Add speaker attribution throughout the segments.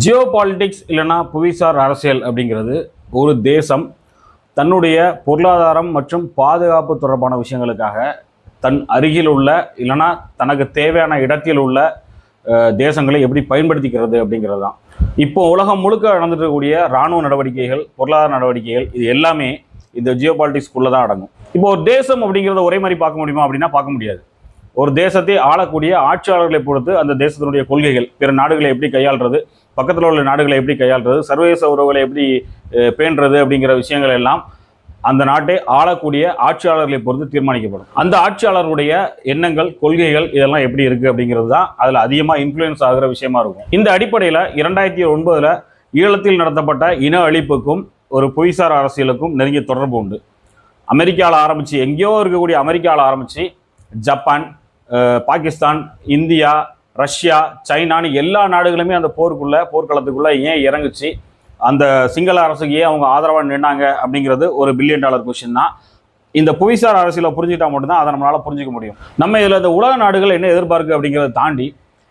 Speaker 1: Jio politics இல்லைன்னா புவிசார் அரசியல் அப்படிங்கிறது ஒரு தேசம் தன்னுடைய பொருளாதாரம் மற்றும் பாதுகாப்பு தொடர்பான விஷயங்களுக்காக தன் அருகில் உள்ள இல்லைன்னா தனக்கு தேவையான இடத்தில் உள்ள தேசங்களை எப்படி பயன்படுத்திக்கிறது அப்படிங்கிறது தான். இப்போ உலகம் முழுக்க நடந்துட்டு இருக்கக்கூடிய இராணுவ நடவடிக்கைகள், பொருளாதார நடவடிக்கைகள், இது எல்லாமே இந்த ஜியோ பாலிட்டிக்ஸ்குள்ளே தான் அடங்கும். இப்போ ஒரு தேசம் அப்படிங்கிறத ஒரே மாதிரி பார்க்க முடியுமா அப்படின்னா பார்க்க முடியாது. ஒரு தேசத்தை ஆளக்கூடிய ஆட்சியாளர்களை பொறுத்து அந்த தேசத்தினுடைய கொள்கைகள், பிற நாடுகளை எப்படி கையாள்றது, பக்கத்தில் உள்ள நாடுகளை எப்படி கையாள்றது, சர்வதேச உறவுகளை எப்படி பேணுறது அப்படிங்கிற விஷயங்கள் எல்லாம் அந்த நாட்டை ஆளக்கூடிய ஆட்சியாளர்களை பொறுத்து தீர்மானிக்கப்படும். அந்த ஆட்சியாளருடைய எண்ணங்கள், கொள்கைகள் இதெல்லாம் எப்படி இருக்குது அப்படிங்கிறது தான் அதில் அதிகமாக இன்ஃப்ளூயன்ஸ் ஆகிற விஷயமா இருக்கும். இந்த அடிப்படையில் 2009 ஈழத்தில் நடத்தப்பட்ட இன அழிப்புக்கும் ஒரு புவிசார் அரசியலுக்கும் நெருங்கிய தொடர்பு உண்டு. அமெரிக்காவில் ஆரம்பித்து, எங்கேயோ இருக்கக்கூடிய அமெரிக்காவில் ஆரம்பித்து ஜப்பான், பாகிஸ்தான், இந்தியா, ரஷ்யா, சைனான்னு எல்லா நாடுகளுமே அந்த போர்க்களத்துக்குள்ளே ஏன் இறங்குச்சு, அந்த சிங்கள அரசுக்கு ஏன் அவங்க ஆதரவாக நின்னாங்க அப்படிங்கிறது ஒரு $1 பில்லியன் கொஸ்டின் தான். இந்த புவிசார் அரசியலை புரிஞ்சுக்கிட்டா மட்டும்தான் அதை நம்மளால் புரிஞ்சிக்க முடியும். நம்ம இதில் இந்த உலக நாடுகள் என்ன எதிர்பார்க்கு அப்படிங்கிறத தாண்டி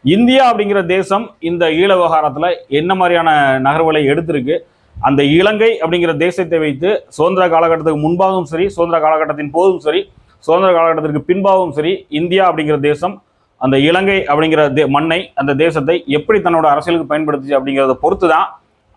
Speaker 1: இந்தியா அப்படிங்கிற தேசம் இந்த ஈழ விவகாரத்தில் என்ன மாதிரியான நகர்வுகளை எடுத்திருக்கு, அந்த இலங்கை அப்படிங்கிற தேசத்தை வைத்து சுதந்திர காலகட்டத்துக்கு முன்பாகவும் சரி, சுதந்திர காலகட்டத்தின் போதும் சரி, சுதந்திர காலகட்டத்திற்கு பின்பாகவும் சரி, இந்தியா அப்படிங்கிற தேசம் அந்த இலங்கை அப்படிங்கிற மண்ணை, அந்த தேசத்தை எப்படி தன்னோட அரசியலுக்கு பயன்படுத்துச்சு அப்படிங்கிறத பொறுத்து தான்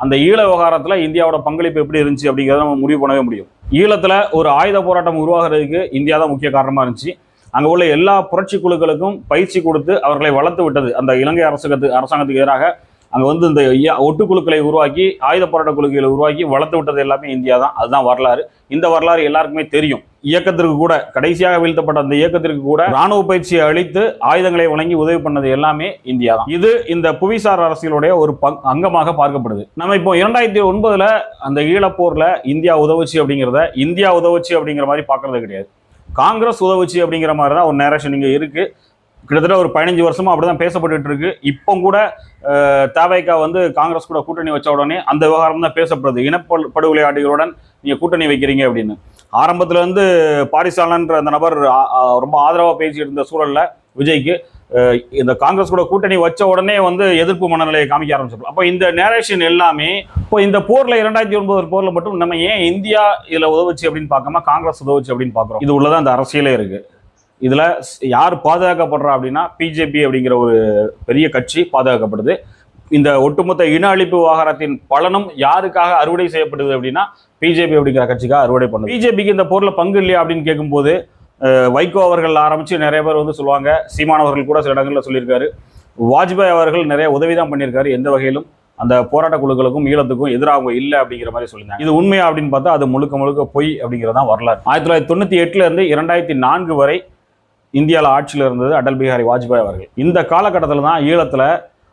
Speaker 1: அந்த ஈழ விவகாரத்தில் இந்தியாவோட பங்களிப்பு எப்படி இருந்துச்சு அப்படிங்கிறத நம்ம முடிவு பண்ணவே முடியும். ஈழத்தில் ஒரு ஆயுத போராட்டம் உருவாகிறதுக்கு இந்தியா தான் முக்கிய காரணமாக இருந்துச்சு. அங்கே உள்ள எல்லா புரட்சி குழுக்களுக்கும் பயிற்சி கொடுத்து அவர்களை வளர்த்து விட்டது அந்த இலங்கை அரசாங்கத்துக்கு எதிராக அங்கே இந்த ஒட்டுக்குழுக்களை உருவாக்கி, ஆயுத போராட்ட குழுக்களை உருவாக்கி வளர்த்து விட்டது எல்லாமே இந்தியா தான். அதுதான் வரலாறு. இந்த வரலாறு எல்லாருக்குமே தெரியும். இயக்கத்திற்கு கூட, கடைசியாக வீழ்த்தப்பட்ட அந்த இயக்கத்திற்கு கூட இராணுவ பயிற்சியை அளித்து ஆயுதங்களை வழங்கி உதவி பண்ணது எல்லாமே இந்தியா தான். இது இந்த புவிசார் அரசியலுடைய ஒரு அங்கமாக பார்க்கப்படுது. நம்ம இப்போ 2009 அந்த ஈழப்போர்ல இந்தியா உதவுச்சு அப்படிங்கிறத இந்தியா உதவுச்சு அப்படிங்கிற மாதிரி பார்க்கறது கிடையாது. காங்கிரஸ் உதவுச்சு அப்படிங்கிற மாதிரி தான் ஒரு நேரேஷன் இங்கே இருக்கு. கிட்டத்தட்ட ஒரு 15 வருஷமா அப்படிதான் பேசப்பட்டு இருக்கு. இப்போ கூட தவைக்கா காங்கிரஸ் கூட கூட்டணி வச்ச உடனே அந்த விவகாரம் தான் பேசப்படுது. இனப்படுகொலையாளிகளுடன் நீங்க கூட்டணி வைக்கிறீங்க அப்படின்னு. ஆரம்பத்துல பாரிசாலன்ற அந்த நபர் ரொம்ப ஆதரவா பேசிட்டு இருந்த சூழல்ல விஜய்க்கு இந்த காங்கிரஸ் கூட கூட்டணி வச்ச உடனே எதிர்ப்பு மனநிலையை காமிக்க ஆரம்பிச்சிருக்கோம். அப்போ இந்த நேரேஷன் எல்லாமே இப்போ இந்த போர்ல 2009 போர்ல மட்டும் நம்ம ஏன் இந்தியா இதுல உதவுச்சு அப்படின்னு பார்க்காம காங்கிரஸ் உதவுச்சு அப்படின்னு பார்க்குறோம். இது உள்ளதான் அந்த அரசியலே இருக்கு. இதில் யார் பாதுகாக்கப்படுறா அப்படின்னா பிஜேபி அப்படிங்கிற ஒரு பெரிய கட்சி பாதுகாக்கப்படுது. இந்த ஒட்டுமொத்த இன அழிப்பு விவகாரத்தின் பலனும் யாருக்காக அறுவடை செய்யப்படுது அப்படின்னா பிஜேபி அப்படிங்கிற கட்சிக்காக அறுவடை பண்ணுது. பிஜேபிக்கு இந்த போரில் பங்கு இல்லையா அப்படின்னு கேட்கும்போது வைகோ அவர்கள் ஆரம்பித்து நிறைய பேர் சொல்லுவாங்க. சீமான் அவர்கள் கூட சில இடங்களில் சொல்லியிருக்காரு. வாஜ்பாய் அவர்கள் நிறைய உதவி தான் பண்ணியிருக்காரு. எந்த வகையிலும் அந்த போராட்ட குழுக்களுக்கும் ஈழத்துக்கும் எதிராக இல்லை அப்படிங்கிற மாதிரி சொல்லியிருந்தாங்க. இது உண்மையா அப்படின்னு பார்த்தா அது முழுக்க பொய் அப்படிங்கிறதான் வரலாறு. 1998 2004 வரை இந்தியாவில் ஆட்சியில் இருந்தது அடல் பிஹாரி வாஜ்பாய் அவர்கள். இந்த காலகட்டத்தில் தான் ஈழத்தில்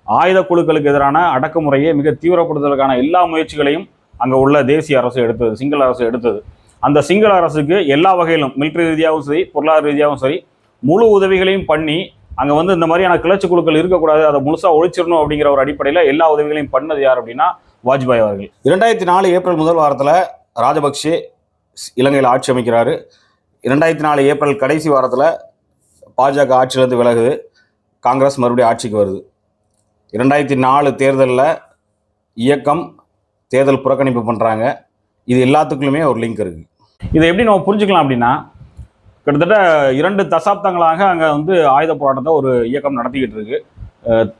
Speaker 1: ஆயுத குழுக்களுக்கு எதிரான அடக்குமுறையை மிக தீவிரப்படுத்துவதற்கான எல்லா முயற்சிகளையும் அங்கே உள்ள தேசிய அரசு எடுத்தது, சிங்கள அரசு எடுத்தது. அந்த சிங்கள அரசுக்கு எல்லா வகையிலும் மிலிட்டரி ரீதியாகவும் சரி, பொருளாதார ரீதியாகவும் சரி, முழு உதவிகளையும் பண்ணி அங்கே இந்த மாதிரியான கிளர்ச்சி குழுக்கள் இருக்கக்கூடாது, அதை முழுசாக ஒழிச்சிடணும் அப்படிங்கிற ஒரு அடிப்படையில் எல்லா உதவிகளையும் பண்ணது யார் அப்படின்னா வாஜ்பாய் அவர்கள். 2004 ஏப்ரல் முதல் வாரத்தில் ராஜபக்சே இலங்கையில் ஆட்சி அமைக்கிறாரு. 2004 ஏப்ரல் கடைசி வாரத்தில் பாஜக ஆட்சியிலிருந்து விலகுது. காங்கிரஸ் மறுபடியும் ஆட்சிக்கு வருது. 2004 தேர்தலில் இயக்கம் தேர்தல் புறக்கணிப்பு பண்ணுறாங்க. இது எல்லாத்துக்குள்ளுமே ஒரு லிங்க் இருக்குது. இதை எப்படி நம்ம புரிஞ்சுக்கலாம் அப்படின்னா, கிட்டத்தட்ட 2 தசாப்தங்களாக அங்கே ஆயுத போராட்டத்தை ஒரு இயக்கம் நடத்திக்கிட்டு இருக்கு.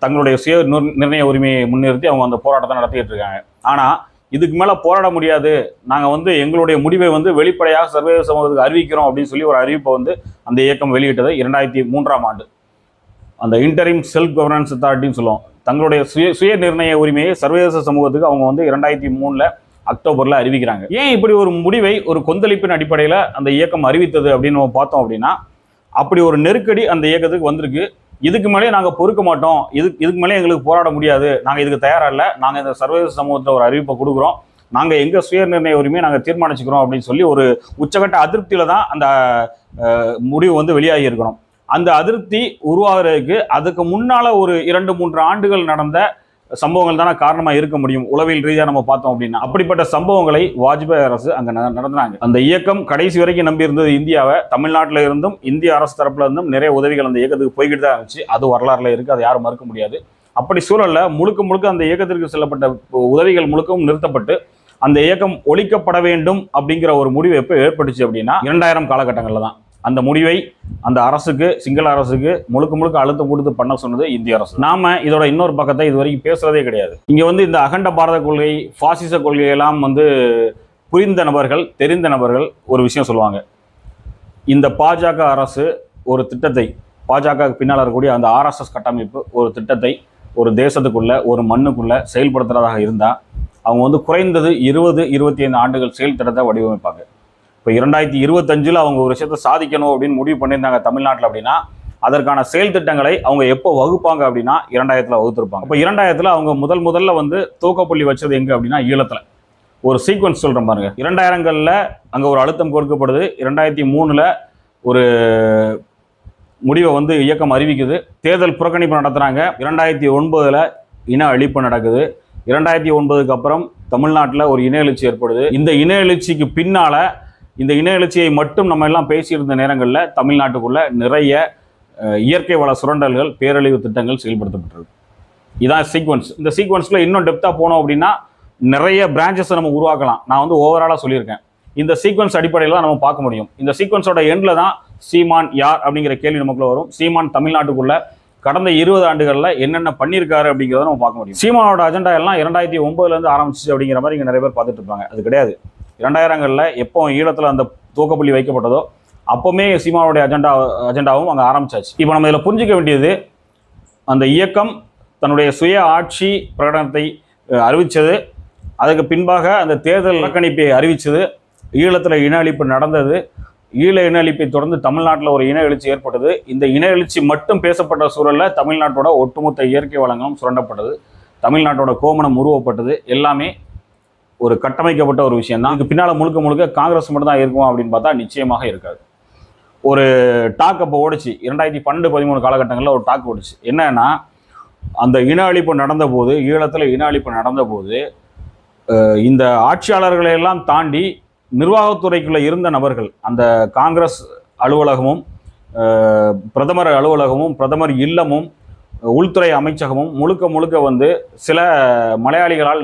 Speaker 1: தங்களுடைய சுய நிர்ணய உரிமையை முன்னிறுத்தி அவங்க அந்த போராட்டத்தை நடத்திக்கிட்டு இருக்காங்க. ஆனால் இதுக்கு மேலே போராட முடியாது, நாங்கள் எங்களுடைய முடிவை வெளிப்படையாக சர்வதேச சமூகத்துக்கு அறிவிக்கிறோம் அப்படின்னு சொல்லி ஒரு அறிவிப்பை அந்த இயக்கம் வெளியிட்டது 2003ஆம் ஆண்டு. அந்த இன்டரிம் செல்ஃப் கவர்னன்ஸ் அத்தாரிட்டின்னு சொல்லுவோம். தங்களுடைய சுய நிர்ணய உரிமையை சர்வதேச சமூகத்துக்கு அவங்க 2003 அக்டோபரில் அறிவிக்கிறாங்க. ஏன் இப்படி ஒரு முடிவை ஒரு கொந்தளிப்பின் அடிப்படையில் அந்த இயக்கம் அறிவித்தது அப்படின்னு நம்ம பார்த்தோம் அப்படின்னா, அப்படி ஒரு நெருக்கடி அந்த இயக்கத்துக்கு வந்திருக்கு. இதுக்கு மேலே நாங்கள் பொறுக்க மாட்டோம், இதுக்கு மேலே எங்களுக்கு போராட முடியாது, நாங்கள் இதுக்கு தயாராக இல்லை, நாங்கள் இந்த சர்வதேச சமூகத்தில் ஒரு அறிவிப்பை கொடுக்குறோம், நாங்கள் எங்கள் சுய நிர்ணய உரிமையை நாங்கள் தீர்மானிச்சுக்கிறோம் அப்படின்னு சொல்லி ஒரு உச்சகட்ட அதிருப்தியில் தான் அந்த முடிவு வெளியாகி இருக்கணும். அந்த அதிருப்தி உருவாகிறதுக்கு அதுக்கு முன்னால் ஒரு 2-3 ஆண்டுகள் நடந்த சம்பவங்கள் தானே காரணமாக இருக்க முடியும். உளவியல் ரீதியாக நம்ம பார்த்தோம் அப்படின்னா அப்படிப்பட்ட சம்பவங்களை வாஜ்பாய் அரசு அங்கே நடந்தாங்க. அந்த இயக்கம் கடைசி வரைக்கும் நம்பி இருந்தது இந்தியாவை. தமிழ்நாட்டில் இருந்தும் இந்திய அரசு தரப்புல இருந்தும் நிறைய உதவிகள் அந்த இயக்கத்துக்கு போய்கிட்டு தான் இருந்துச்சு. அது வரலாறுல இருக்குது, அதை யாரும் மறுக்க முடியாது. அப்படி சூழல்ல முழுக்க முழுக்க அந்த இயக்கத்திற்கு செல்லப்பட்ட உதவிகள் முழுக்கவும் நிறுத்தப்பட்டு அந்த இயக்கம் ஒழிக்கப்பட வேண்டும் அப்படிங்கிற ஒரு முடிவு எப்போ ஏற்பட்டுச்சு அப்படின்னா 2000 காலகட்டங்களில் தான். அந்த முடிவை அந்த அரசுக்கு, சிங்கள அரசுக்கு முழுக்க முழுக்க அழுத்தம் கொடுத்து பண்ண சொன்னது இந்திய அரசு. நாம இதோட இன்னொரு பக்கத்தை இது வரைக்கும் பேசுறதே கிடையாது. இங்க இந்த அகண்ட பாரத கொள்கை, பாசிச கொள்கையெல்லாம் புரிந்த நபர்கள், தெரிந்த நபர்கள் ஒரு விஷயம் சொல்லுவாங்க. இந்த பாஜக அரசு ஒரு திட்டத்தை, பாஜக பின்னால் இருக்கக்கூடிய அந்த RSS கட்டமைப்பு ஒரு திட்டத்தை ஒரு தேசத்துக்குள்ள, ஒரு மண்ணுக்குள்ள செயல்படுத்துறதாக இருந்தா அவங்க குறைந்தது 20-25 ஆண்டுகள் செயல் திட்டத்தை வடிவமைப்பாங்க. இப்போ 2025 அவங்க ஒரு விஷயத்தை சாதிக்கணும் அப்படின்னு முடிவு பண்ணியிருந்தாங்க தமிழ்நாட்டில் அப்படின்னா, அதற்கான செயல் திட்டங்களை அவங்க எப்போ வகுப்பாங்க அப்படின்னா 2000 வகுத்திருப்பாங்க. இப்போ 2000 அவங்க முதல்ல துவக்கப்புள்ளி வச்சது எங்க அப்படின்னா ஈழத்தில். ஒரு சீக்வன்ஸ் சொல்கிறேன் பாருங்க. 2000களில் அங்கே ஒரு அழுத்தம் கொடுக்கப்படுது. 2003 ஒரு முடிவை இயக்கம் அறிவிக்குது. தேர்தல் புறக்கணிப்பு நடத்துகிறாங்க. 2009 இன அழிப்பு நடக்குது. 2009க்கு அப்புறம் தமிழ்நாட்டில் ஒரு இன எழுச்சி ஏற்படுது. இந்த இன எழுச்சிக்கு பின்னால், இந்த இன எழுச்சியை மட்டும் நம்ம எல்லாம் பேசியிருந்த நேரங்களில் தமிழ்நாட்டுக்குள்ள நிறைய இயற்கை வள சுரண்டல்கள், பேரழிவு திட்டங்கள் செயல்படுத்தப்பட்டிருக்கு. இதான் சீக்வன்ஸ். இந்த சீக்வன்ஸில் இன்னும் டெப்த்தாக போனோம் அப்படின்னா நிறைய பிரான்ச்சஸை நம்ம உருவாக்கலாம். நான் ஓவராலாக சொல்லியிருக்கேன். இந்த சீக்வன்ஸ் அடிப்படையில் தான் நம்ம பார்க்க முடியும். இந்த சீக்வன்ஸோட எண்டில் தான் சீமான் யார் அப்படிங்கிற கேள்வி நமக்குள்ள வரும். சீமான் தமிழ்நாட்டுக்குள்ள கடந்த 20 ஆண்டுகளில் என்னென்ன பண்ணியிருக்காரு அப்படிங்கிறத நம்ம பார்க்க முடியும். சீமானோட அஜெண்டா எல்லாம் 2009 ஆரம்பிச்சு அப்படிங்கிற மாதிரி இங்கே நிறைய பேர் பார்த்துட்டு இருப்பாங்க. அது கிடையாது. 2000களில் எப்போ ஈழத்தில் அந்த துவக்கப்புள்ளி வைக்கப்பட்டதோ அப்போவுமே சீமானுடைய அஜெண்டாவும் அங்கே ஆரம்பிச்சாச்சு. இப்போ நம்ம இதில் புரிஞ்சிக்க வேண்டியது, அந்த இயக்கம் தன்னுடைய சுய ஆட்சி பிரகடனத்தை அறிவித்தது, அதுக்கு பின்பாக அந்த தேர்தல் புறக்கணிப்பை அறிவித்தது, ஈழத்தில் இன அழிப்பு நடந்தது, ஈழ இன அழிப்பை தொடர்ந்து தமிழ்நாட்டில் ஒரு இன எழுச்சி ஏற்பட்டது. இந்த இன எழுச்சி மட்டும் பேசப்பட்ட சூழலில் தமிழ்நாட்டோட ஒட்டுமொத்த இயற்கை வளங்களும் சுரண்டப்பட்டது, தமிழ்நாட்டோட கோமணம் உருவப்பட்டது. எல்லாமே ஒரு கட்டமைக்கப்பட்ட ஒரு விஷயம் தான். இதுக்கு பின்னால் முழுக்க முழுக்க காங்கிரஸ் மட்டும் தான் இருக்கும் அப்படின்னு பார்த்தா நிச்சயமாக இருக்காது. ஒரு டாக் அப்போ ஓடிச்சு 2012-13 காலகட்டங்களில் ஒரு டாக் ஓடிச்சு. என்னன்னா, அந்த இன அழிப்பு நடந்தபோது, ஈழத்தில் இன அழிப்பு நடந்தபோது இந்த ஆட்சியாளர்களை எல்லாம் தாண்டி நிர்வாகத்துறைக்குள்ள இருந்த நபர்கள், அந்த காங்கிரஸ் அலுவலகமும், பிரதமர் அலுவலகமும், பிரதமர் இல்லமும், உள்துறை அமைச்சகமும் முழுக்க முழுக்க சில மலையாளிகளால்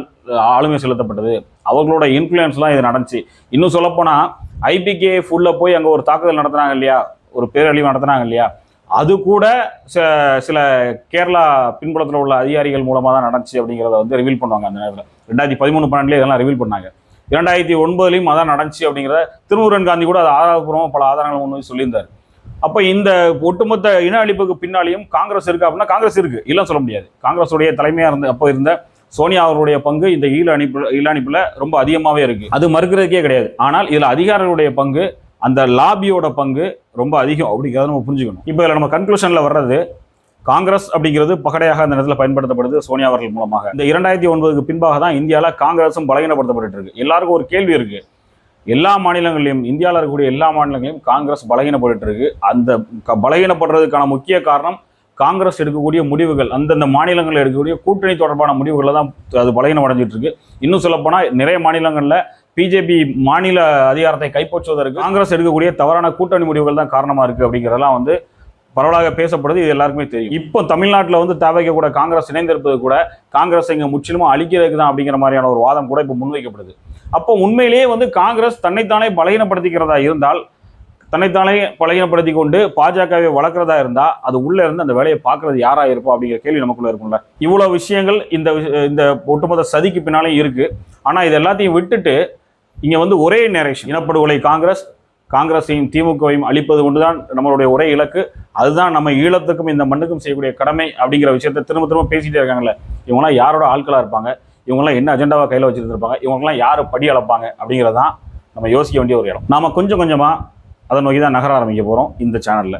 Speaker 1: ஆளுமை செலுத்தப்பட்டது. அவர்களோட இன்ஃப்ளூயன்ஸ்லாம் இது நடந்துச்சு. இன்னும் சொல்லப்போனால் IPK ஃபுல்ல போய் அங்கே ஒரு தாக்குதல் நடத்துனாங்க இல்லையா, ஒரு பேரழிவு நடத்துனாங்க இல்லையா, அது கூட சில கேரளா பின்புலத்தில் உள்ள அதிகாரிகள் மூலமாக தான் நடந்துச்சு அப்படிங்கிறத ரிவீல் பண்ணுவாங்க. அந்த நேரத்தில் 2013-12 இதெல்லாம் ரிவீல் பண்ணாங்க. 2009 அதான் நடந்துச்சு அப்படிங்கிறத திருமுருகன் காந்தி கூட அது ஆதாரப்பூர்வமாக பல ஆதாரங்கள் முன் சொல்லியிருந்தார். அப்போ இந்த ஒட்டுமொத்த இன அழிப்புக்கு பின்னாலேயும் காங்கிரஸ் இருக்கு அப்படின்னா காங்கிரஸ் இருக்கு, இல்லைன்னு சொல்ல முடியாது. காங்கிரஸுடைய தலைமையாக அப்போ இருந்த சோனியா அவருடைய பங்கு இந்த ஈழ அணிப்புல ரொம்ப அதிகமாகவே இருக்கு, அது மறுக்கிறதுக்கே கிடையாது. ஆனால் இதில் அதிகாரிகளுடைய பங்கு, அந்த லாபியோட பங்கு ரொம்ப அதிகம் அப்படிங்கிறத நம்ம புரிஞ்சுக்கணும். இப்போ இதில் நம்ம கன்க்ளூஷனில் வர்றது, காங்கிரஸ் அப்படிங்கிறது பகடையாக அந்த நேரத்தில் பயன்படுத்தப்படுது சோனியா அவர்கள் மூலமாக. இந்த 2009க்கு பின்பாக தான் இந்தியாவில் காங்கிரஸும் பலகீனப்படுத்தப்பட்டு இருக்கு. எல்லாருக்கும் ஒரு கேள்வி இருக்கு, எல்லா மாநிலங்களிலும், இந்தியாவில் இருக்கக்கூடிய எல்லா மாநிலங்களிலும் காங்கிரஸ் பலகீனப்பட்டு இருக்கு. அந்த பலகீனப்படுறதுக்கான முக்கிய காரணம் காங்கிரஸ் எடுக்கக்கூடிய முடிவுகள், அந்தந்த மாநிலங்களில் எடுக்கக்கூடிய கூட்டணி தொடர்பான முடிவுகளில் தான் அது பலகீனம் அடைஞ்சிட்டு இருக்கு. இன்னும் சொல்லப்போனால் நிறைய மாநிலங்களில் பிஜேபி மாநில அதிகாரத்தை கைப்பற்றுவதற்கு காங்கிரஸ் எடுக்கக்கூடிய தவறான கூட்டணி முடிவுகள் தான் காரணமாக இருக்குது அப்படிங்கிறதெல்லாம் பரவலாக பேசப்படுது. இது எல்லாருக்குமே தெரியும். இப்போ தமிழ்நாட்டில் தேவைக்க கூட காங்கிரஸ் இணைந்திருப்பது கூட காங்கிரஸ் இங்கே முற்றிலுமா அழிக்கிறதுக்கு தான் அப்படிங்கிற மாதிரியான ஒரு வாதம் கூட இப்போ முன்வைக்கப்படுது. அப்போ உண்மையிலேயே காங்கிரஸ் தன்னைத்தானே பலகீனப்படுத்திக்கிறதா இருந்தால், தன்னைத்தானே பலகீனப்படுத்தி கொண்டு பாஜகவை வளர்க்குறதா இருந்தால், அது உள்ளே இருந்து அந்த வேலையை பார்க்குறது யாராக இருப்போம் அப்படிங்கிற கேள்வி நமக்குள்ள இருக்கும்ல. இவ்வளோ விஷயங்கள் இந்த ஒட்டுமொத்த சதிக்கு பின்னாலே இருக்குது. ஆனால் இது எல்லாத்தையும் விட்டுட்டு இங்கே ஒரே நேரேஷன், இனப்படுகொலை காங்கிரஸையும் திமுகவையும் அழிப்பது ஒன்றுதான் நம்மளுடைய ஒரே இலக்கு, அதுதான் நம்ம ஈழத்துக்கும் இந்த மண்ணுக்கும் செய்யக்கூடிய கடமை அப்படிங்கிற விஷயத்தை திரும்ப திரும்ப பேசிகிட்டே இருக்காங்கல்ல. இவங்களாம் யாரோட ஆட்களாக இருப்பாங்க, இவங்களாம் என்ன அஜெண்டாவை கையில் வச்சுட்டு இருப்பாங்க, இவங்கெல்லாம் யார் படி அளப்பாங்க அப்படிங்கிறதான் நம்ம யோசிக்க வேண்டிய ஒரு இடம். நாம் கொஞ்சம் கொஞ்சமாக அதை நோக்கி தான் நகர ஆரம்பிக்க போகிறோம் இந்த சேனலில்.